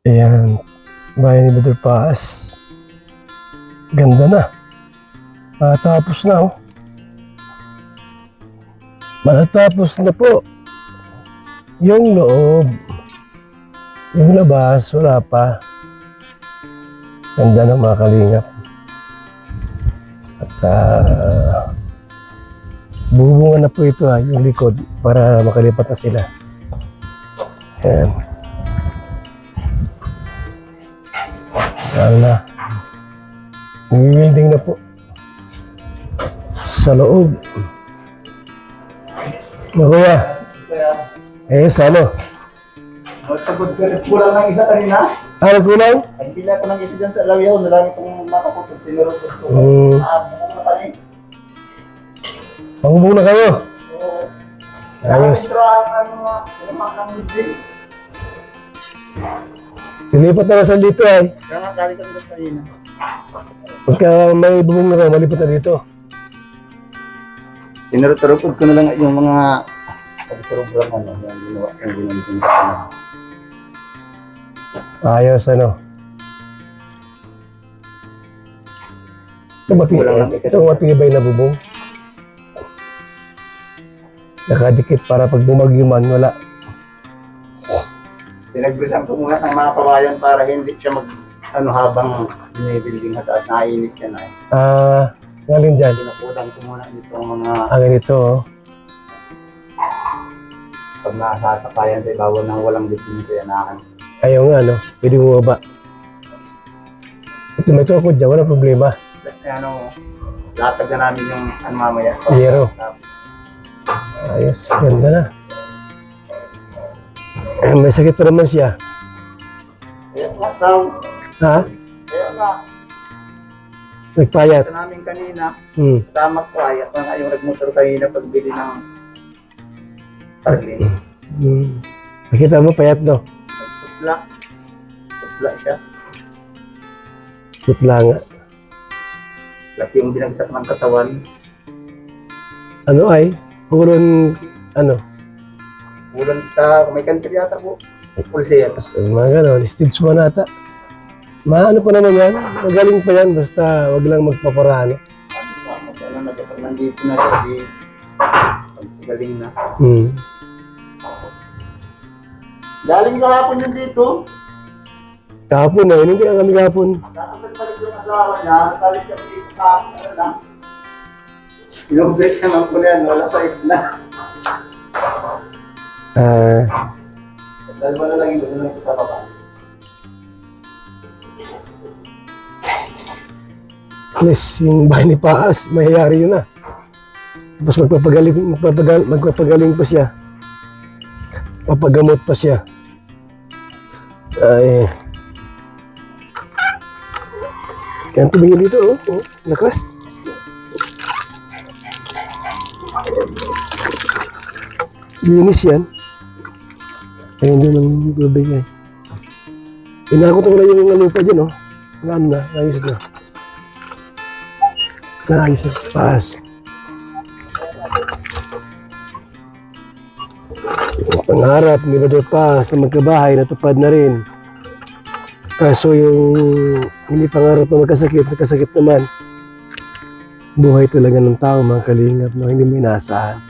Ayan, bahay ni Brother Paz. Ganda na. Matapos na, oh. Matatapos na po. Yung loob. Yung labas, wala pa. Ganda ng mga kalingap. At bubungan na po ito, yung likod, para makalipat na sila. Ayan. Ayan na. Nag-welding na po. Sa loob. Kuya. Sa ano? Magsabot ka rin. Kulang ng isa kanina. Ano kulang? Ang pila ko ng isa dyan sa Lawiyaw. Narami kong makaputol. Tinurot ko. Nakaputol na kami. Pangubong na kayo. Oo. Ayos. Lilipat na sa dito ay. Kaya nga, kali kami doon kanina. Pagka may bumong na kayo, malipat na dito. Tinurot-turupod ko na lang yung mga pag-turupod ano. Yung ginawa kong ginamit na. Ayos, ano. Ito matibay na bubong. Nakadikit para pag bumagyo man, wala. Pinagbilang ko muna ng mga kawayan para hindi siya habang binibuilding at naiinit siya na. Ngayon dyan. Pinakulang ko muna itong mga Ganito, oh. pag nasasakayan sa ibabaw ng walang bitin ko yan akin. Ayaw nga, no? Pwede bumaba. Ito, may tukod dyan, wala problema. Latag na namin yung mamaya. Yero. Ayos, ganda na. May sakit pa naman siya. Kaya nga, Tom. Ha? Kaya nga, Nagpayat. ito namin kanina, Hmm. tama ko, ayat na nga yung nagmotor kanina pagbili ng tarlin. Nakita mo, payat, no? Nagputla. Putla siya. Putla nga. Laki yung binagsak ng katawan. Ano ay? Pulon, ano? Ulan sa, may cancer yata po. Pulse yan. Mga ganon, stage 1 ata. Maano pa naman yan? Magaling pa yan, basta wag lang magpaparano. Kapag nandito na siya, di galing na. Galing kahapon yun dito. Kahapon na, hindi ka kami kahapon. Nakapag-balik yung asawa niya, nakalis siya dito kahapon na lang. Yung break naman ko na yan, wala sa ex na. Dalawa na lang yung doon lang sa baba. At least, yung bahay ni Paas, mayayari yun na. Tapos magpapagaling pa siya. Papagamot pa siya. Ay. Kaya ang tubig dito, oh. Lakas. Linis yan. Ayun doon ang tubig eh. Inakot ko na yung lupa dyan, oh. Ano na, ayos na. Naayos na, Paas. Pangarap ni Brother Paz na magkabahay, natupad na rin. Kaso yung hindi pangarap na nagkasakit naman. Buhay talaga ng tao, mga kalingap, no? Hindi mo inaasahan.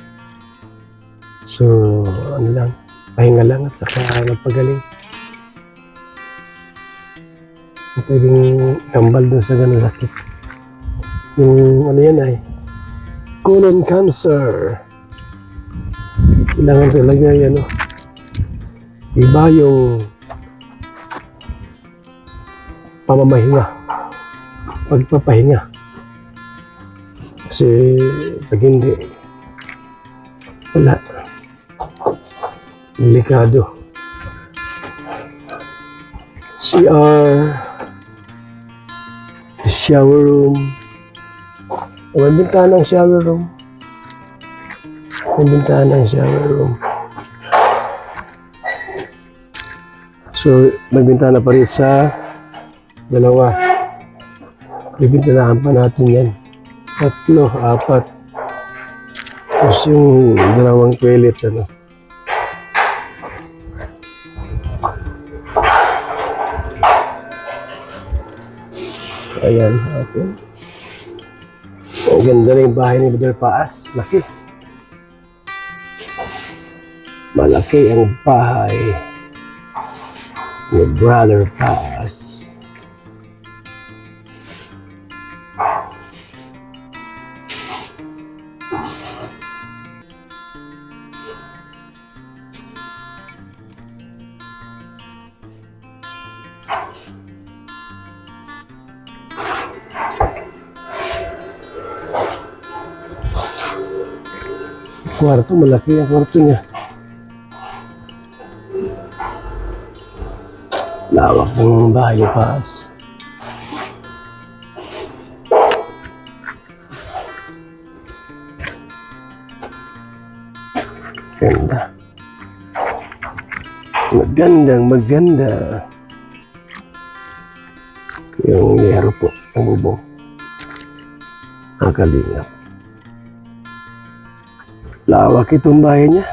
So, ano lang, pahinga lang at saka magpagaling. Pwedeng kambal dun sa ganun sakit. Yung ano yan ay colon cancer. Kailangan talaga yan, no? Iba yung pamamahinga, pagpapahinga. Kasi pag hindi, wala. Delikado. CR, shower room. May bintana ng shower room. May bintana ng shower room. So, may bintana pa rin sa dalawa. Bibintanahan pa natin yan. 3, 4. Tapos yung dalawang toilet, ano. Ayan, okay. Ang ganda na yung bahay ni Brother Paas. Laki. Malaki ang bahay ni Brother Paas. Kwarto, malaki ang kwarto niya. Lawak ng bahay ni Paas. Ganda. Maganda. Yung yero po, ang bubong. Ang kalingap. Lawak itong bahay niya.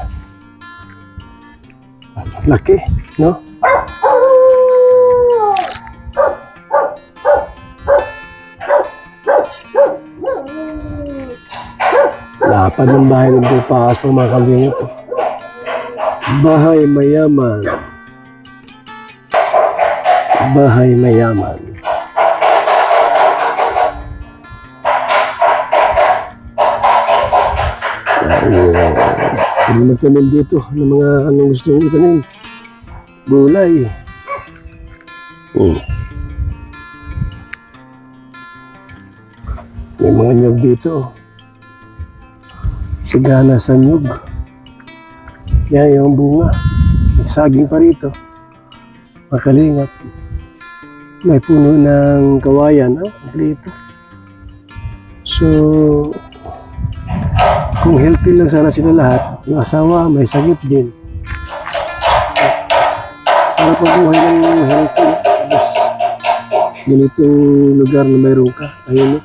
Laki, no? Lapad ng bahay ng Paas po mga kalingap. Bahay mayaman. Bahay mayaman. Pwede magtanim dito ng mga anong gusto nyo itanim. Gulay. May mga nyug dito. Sigana sa nyug. Yan yung bunga. May saging pa rito. Makalingap. May puno ng kawayan. Dito. So, kung healthy lang sana sila lahat, yung asawa may sakit din. Para pag-buhay ng healthy, tapos ganitong lugar na mayroon ka, ayun.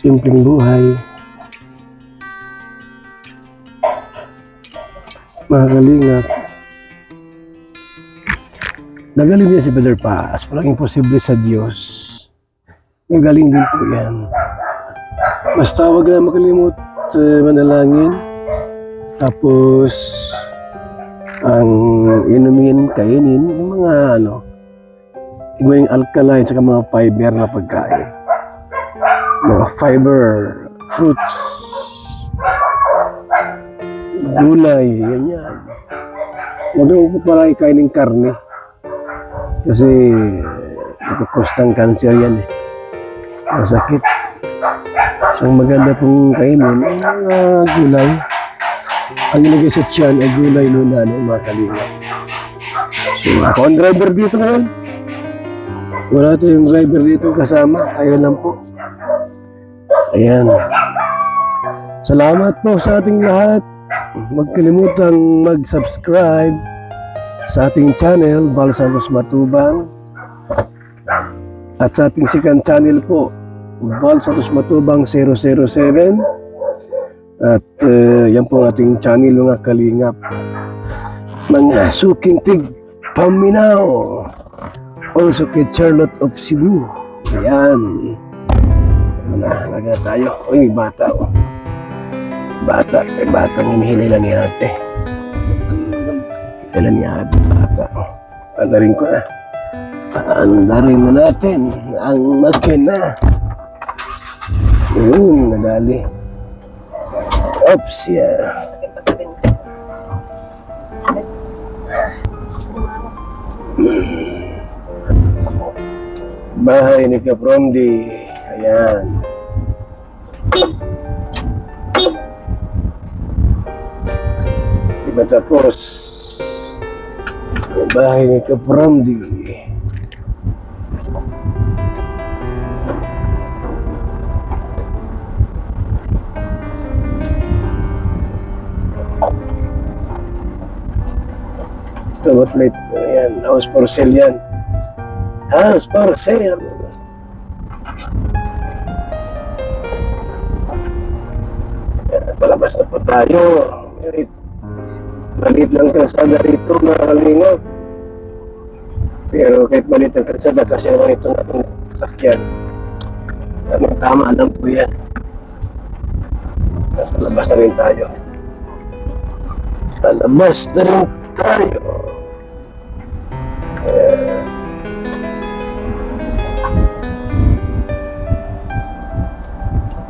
Simpleng buhay. Mga kalingap. Nagaling niya si Brother Paas. Walang imposible sa Diyos. Nagaling din po yan. Basta huwag na makalimut manalangin. Tapos ang inumin, kainin, yung mga yung alkaline sa mga fiber na pagkain. Mga fiber, fruits, gulay, ganyan. Huwag na para ikain ng karne. Kasi nagkakostang cancer yan eh. Masakit. So maganda pong kainin ang mga gulay. Ang ilagay sa tiyan ay gulay muna, mga kalingap. So ako ang driver dito ngayon. Wala tayong driver dito kasama. Tayo lang po. Ayan. Salamat po sa ating lahat. Huwag kalimutang mag-subscribe sa ating channel, Val Santos Matubang. At sa ating second channel po, Val Santos Matubang 007. At yan po ang ating channel, mga kalingap. Mga suking tig Paminao. Also kay Charlotte of Cebu. Ayan. Nalaga tayo. Uy, may bata oh. Bata. May batang hinihila ni ate. Hinihila ni ate. Bata oh. Andarin ko na. Andarin na natin ang makina. Nadali. Oops, yeah. Bahay ni Kapromdi. Ayan. Diba tapos bahay ni Kapromdi. Ito, what plate? Ayan, house for sale yan. House for sale. palabas na po tayo. Maliit lang kalsada rito, mga kalingap. Pero kahit maliit ang kalsada, kasi naman ito natin sakyan. Tama lang po yan. Palabas na rin tayo. Palabas na rin tayo.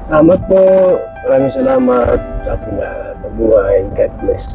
Salamat po. Maraming salamat sa ating lahat. Mabuhay. God bless.